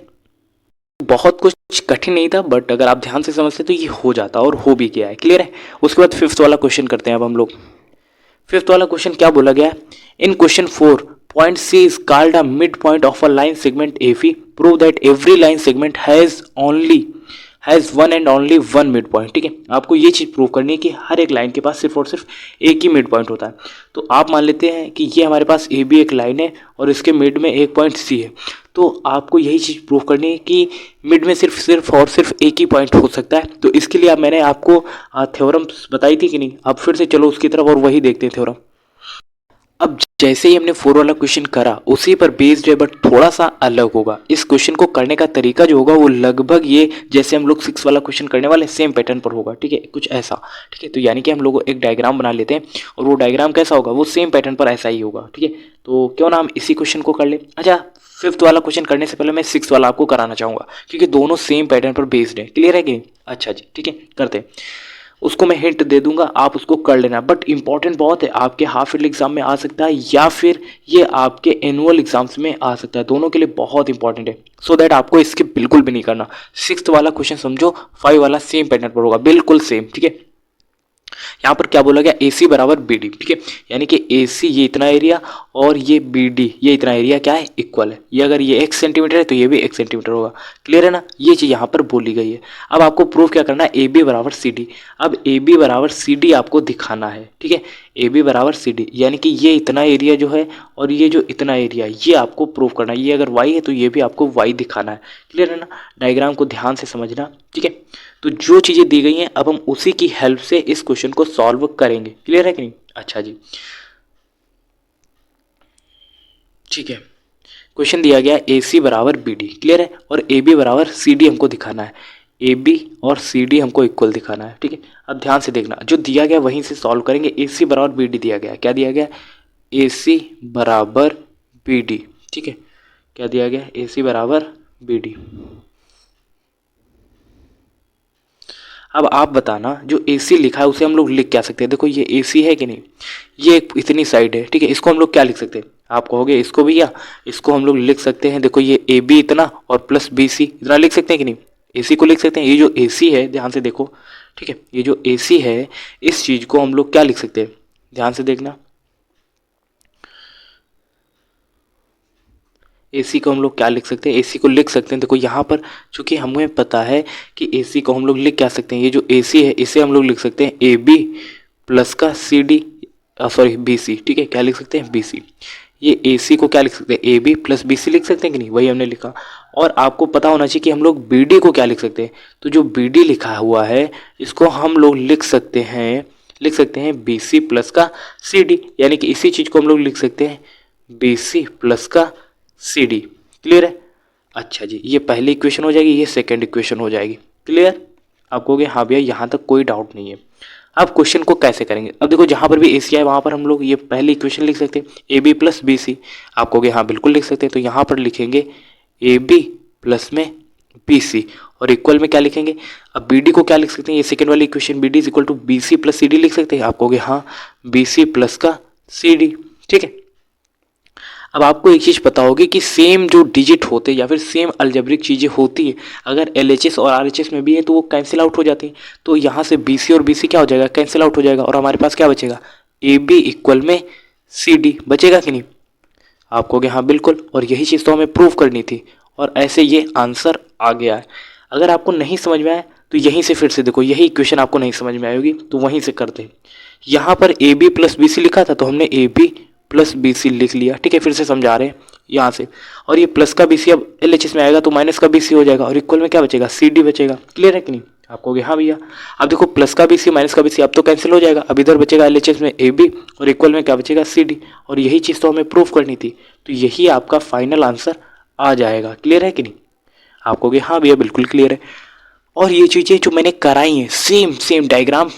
बहुत कुछ कठिन नहीं था, बट अगर आप ध्यान से समझते तो ये हो जाता और हो भी गया है। क्लियर है? उसके बाद 5th वाला क्वेश्चन करते हैं अब हम लोग। 5th वाला क्वेश्चन क्या बोला गया है, in question 4 point C is called a midpoint of a line segment AP. Prove that every line segment has one and only one midpoint. ठीक है, आपको ये चीज़ प्रूव करनी है कि हर एक लाइन के पास सिर्फ और सिर्फ एक ही मिड पॉइंट होता है। तो आप मान लेते हैं कि ये हमारे पास AB एक लाइन है और इसके मिड में एक पॉइंट C है, तो आपको यही चीज़ प्रूव करनी है कि मिड में सिर्फ और सिर्फ एक ही पॉइंट हो सकता है। तो इसके लिए अब मैंने आपको थ्योरम बताई थी कि नहीं, अब फिर से चलो उसकी तरफ और वही देखते हैं थ्योरम। अब जैसे ही हमने 4 वाला क्वेश्चन करा उसी पर बेस्ड है, बट थोड़ा सा अलग होगा। इस क्वेश्चन को करने का तरीका जो होगा वो लगभग ये जैसे हम लोग 6 वाला क्वेश्चन करने वाले सेम पैटर्न पर होगा। ठीक है, कुछ ऐसा। ठीक है, तो यानी कि हम लोग एक डायग्राम बना लेते हैं, और वो डायग्राम कैसा होगा, वो सेम पैटर्न पर ऐसा ही होगा। ठीक है, तो क्यों ना हम इसी क्वेश्चन को कर ले। अच्छा, 5th वाला क्वेश्चन करने से पहले मैं 6th वाला आपको कराना चाहूँगा, क्योंकि दोनों सेम पैटर्न पर बेस्ड है। क्लियर है कि नहीं? अच्छा जी, ठीक है, करते हैं। उसको मैं हिंट दे दूंगा, आप उसको कर लेना, बट इंपॉर्टेंट बहुत है, आपके हाफ ईयरली एग्जाम में आ सकता है या फिर ये आपके एनुअल एग्जाम्स में आ सकता है, दोनों के लिए बहुत इंपॉर्टेंट है। सो दैट आपको स्किप बिल्कुल भी नहीं करना। 6th वाला क्वेश्चन समझो, 5 वाला सेम पैटर्न पर होगा, बिल्कुल सेम। ठीक है, यहाँ पर क्या बोला गया, AC बराबर BD। ठीक है, यानी कि AC ये इतना एरिया और ये BD ये इतना एरिया क्या है, इक्वल है। ये अगर ये 1 सेंटीमीटर है तो ये भी 1 सेंटीमीटर होगा। क्लियर है ना? ये चीज़ यहाँ पर बोली गई है। अब आपको प्रूफ क्या करना है, AB बराबर CD। अब AB बराबर CD आपको दिखाना है। ठीक है, AB बराबर CD, यानी कि ये इतना एरिया जो है और ये जो इतना एरिया, ये आपको प्रूफ करना है। ये अगर Y है तो ये भी आपको Y दिखाना है। क्लियर है ना? डायग्राम को ध्यान से समझना। ठीक है, तो जो चीज़ें दी गई हैं अब हम उसी की हेल्प से इस क्वेश्चन को सॉल्व करेंगे। क्लियर है कि नहीं? अच्छा जी, ठीक है। क्वेश्चन दिया गया AC बराबर BD। क्लियर है? और AB बराबर CD हमको दिखाना है। AB और CD हमको इक्वल दिखाना है। ठीक है, अब ध्यान से देखना, जो दिया गया वहीं से सॉल्व करेंगे। AC बराबर BD दिया गया है। क्या दिया गया? AC बराबर BD। ठीक है, क्या दिया गया? AC बराबर BD। अब आप बताना, जो AC लिखा है उसे हम लोग लिख क्या सकते हैं। देखो ये AC है कि नहीं, ये एक इतनी साइड है। ठीक है, इसको हम लोग क्या लिख सकते हैं, आप कहोगे इसको भी, या इसको हम लोग लिख सकते हैं। देखो ये AB इतना और प्लस BC इतना लिख सकते हैं कि नहीं, AC को लिख सकते हैं। ये जो AC है, ध्यान से देखो। ठीक है, ये जो AC है, इस चीज़ को हम लोग क्या लिख सकते हैं, ध्यान से देखना। AC को हम लोग क्या लिख सकते हैं, AC को लिख सकते हैं, देखो यहाँ पर चूंकि हमें पता है कि AC को हम लोग लिख क्या सकते हैं, ये जो AC है इसे हम लोग लिख सकते हैं AB प्लस का CD, सॉरी BC। ठीक है, क्या लिख सकते हैं, BC। ये AC को क्या लिख सकते हैं, AB प्लस BC लिख सकते हैं कि नहीं, वही हमने लिखा। और आपको पता होना चाहिए कि हम लोग BD को क्या लिख सकते हैं, तो जो BD लिखा हुआ है इसको हम लोग लिख सकते हैं BC प्लस का CD, यानी कि इसी चीज़ को हम लोग लिख सकते हैं BC प्लस का CD। क्लियर है? अच्छा जी, ये पहली इक्वेशन हो जाएगी, ये सेकंड इक्वेशन हो जाएगी। क्लियर? आप कहोगे हाँ भैया यहाँ तक कोई डाउट नहीं है। अब क्वेश्चन को कैसे करेंगे, अब देखो जहाँ पर भी ए सी है वहाँ पर हम लोग ये पहले इक्वेशन लिख सकते हैं A B plus B C, आप कहोगे हाँ बिल्कुल लिख सकते हैं, तो यहाँ पर लिखेंगे ए बी प्लस में बी सी और इक्वल में क्या लिखेंगे, अब बी डी को क्या लिख सकते हैं, ये सेकेंड वाली equation B D is equal to B C plus C D लिख सकते हैं, आप कहोगे हाँ बी सी प्लस का सी डी। ठीक है, अब आपको एक चीज़ पता होगी कि सेम जो डिजिट होते हैं या फिर सेम अलजेब्रिक चीज़ें होती है, अगर LHS और RHS में भी है तो वो कैंसिल आउट हो जाती हैं, तो यहाँ से BC और BC क्या हो जाएगा, कैंसिल आउट हो जाएगा और हमारे पास क्या बचेगा, AB इक्वल में CD बचेगा कि नहीं, आप कहोगे हाँ बिल्कुल, और यही चीज़ तो हमें प्रूव करनी थी और ऐसे ये आंसर आ गया है। अगर आपको नहीं समझ में आया तो यहीं से फिर से देखो, यही इक्वेशन आपको नहीं समझ में आएगी तो वहीं से करते हैं। यहाँ पर AB प्लस BC लिखा था तो हमने AB प्लस BC लिख लिया। ठीक है, फिर से समझा रहे हैं यहाँ से, और ये प्लस का BC अब LHS में आएगा तो माइनस का BC हो जाएगा और इक्वल में क्या बचेगा, CD बचेगा। क्लियर है कि नहीं, आप कहोगे हाँ भैया। अब देखो प्लस का BC माइनस का BC अब तो कैंसिल हो जाएगा, अब इधर बचेगा LHS में AB और इक्वल में क्या बचेगा, CD, और यही चीज़ तो हमें प्रूफ करनी थी, तो यही आपका फाइनल आंसर आ जाएगा। क्लियर है कि नहीं, आप कहोगे हाँ भैया बिल्कुल क्लियर है। और ये चीज़ें जो मैंने कराई हैं सेम डायग्राम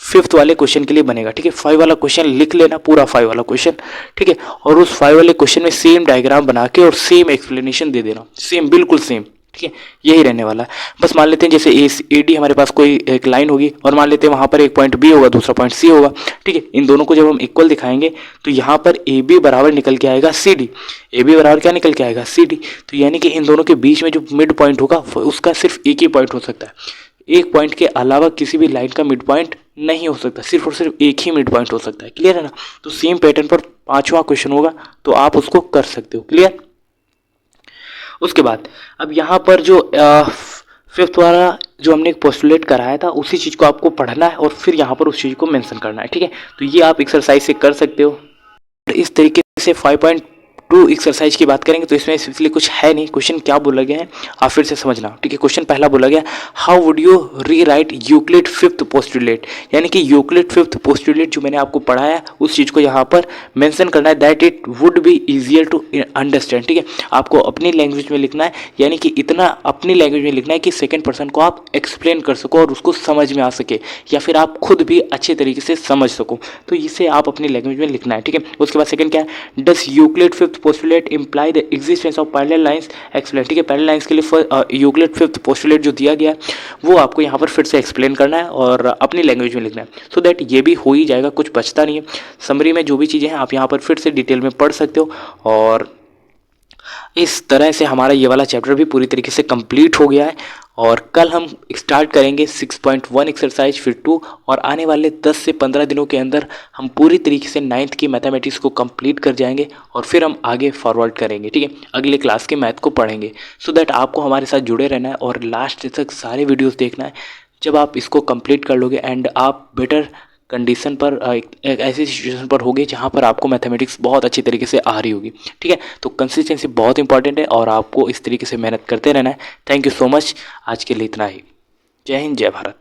5th वाले क्वेश्चन के लिए बनेगा। ठीक है, 5 वाला क्वेश्चन लिख लेना, पूरा 5 वाला क्वेश्चन। ठीक है, और उस 5 वाले क्वेश्चन में सेम डायग्राम बना के और सेम एक्सप्लेनेशन दे देना, सेम बिल्कुल सेम। ठीक है, यही रहने वाला है। बस मान लेते हैं जैसे ए डी हमारे पास कोई एक लाइन होगी और मान लेते हैं वहाँ पर एक पॉइंट बी होगा, दूसरा पॉइंट सी होगा। ठीक है, इन दोनों को जब हम इक्वल दिखाएंगे तो यहाँ पर ए बी बराबर निकल के आएगा सी डी, ए बी बराबर क्या निकल के आएगा, सी डी। तो यानी कि इन दोनों के बीच में जो मिड पॉइंट होगा उसका सिर्फ एक ही पॉइंट हो सकता है, एक पॉइंट के अलावा किसी भी लाइन का मिड पॉइंट नहीं हो सकता, सिर्फ और सिर्फ एक ही मिड पॉइंट हो सकता है। क्लियर है ना, तो सेम पैटर्न पर 5वां क्वेश्चन होगा तो आप उसको कर सकते हो। क्लियर, उसके बाद अब यहाँ पर जो 5th वाला जो हमने एक पोस्टुलेट कराया था उसी चीज़ को आपको पढ़ना है और फिर यहाँ पर उस चीज़ को मेंशन करना है। ठीक है, तो ये आप एक्सरसाइज से कर सकते हो। इस तरीके से 5.2 एक्सरसाइज की बात करेंगे तो इसमें इसलिए कुछ है नहीं, क्वेश्चन क्या बोला गया है आप फिर से समझना। ठीक है, क्वेश्चन पहला बोला गया how would you rewrite Euclid 5th postulate, यानी कि यूक्लिड 5th पोस्टुलेट जो मैंने आपको पढ़ाया उस चीज़ को यहाँ पर मेंशन करना है, that it would be easier to understand. ठीक है, आपको अपनी लैंग्वेज में लिखना है, यानी कि इतना अपनी लैंग्वेज में लिखना है कि सेकेंड पर्सन को आप एक्सप्लेन कर सको और उसको समझ में आ सके, या फिर आप खुद भी अच्छे तरीके से समझ सको, तो इसे आप अपनी लैंग्वेज में लिखना है। ठीक है, उसके बाद सेकंड क्या है, does Euclid 5th postulate imply the existence of parallel lines explain. ठीक है, पैरेलल लाइंस के लिए यूक्लिड 5th पोस्टुलेट जो दिया गया है वो आपको यहाँ पर फिर से एक्सप्लेन करना है और अपनी लैंग्वेज में लिखना है, सो दैट ये भी हो ही जाएगा, कुछ बचता नहीं है। समरी में जो भी चीज़ें हैं आप यहाँ पर फिर से डिटेल में पढ़ सकते हो, और इस तरह से हमारा ये वाला चैप्टर भी पूरी तरीके से कंप्लीट हो गया है। और कल हम स्टार्ट करेंगे 6.1 एक्सरसाइज फिर 2, और आने वाले 10 से 15 दिनों के अंदर हम पूरी तरीके से 9th की मैथमेटिक्स को कंप्लीट कर जाएंगे और फिर हम आगे फॉरवर्ड करेंगे। ठीक है, अगले क्लास के मैथ को पढ़ेंगे, सो दैट आपको हमारे साथ जुड़े रहना है और लास्ट तक सारे वीडियोज़ देखना है। जब आप इसको कंप्लीट कर लोगे एंड आप बेटर कंडीशन पर एक ऐसी सिचुएशन पर होगी जहाँ पर आपको मैथमेटिक्स बहुत अच्छी तरीके से आ रही होगी। ठीक है, तो कंसिस्टेंसी बहुत इंपॉर्टेंट है और आपको इस तरीके से मेहनत करते रहना है। थैंक यू सो मच, आज के लिए इतना ही। जय हिंद, जय भारत।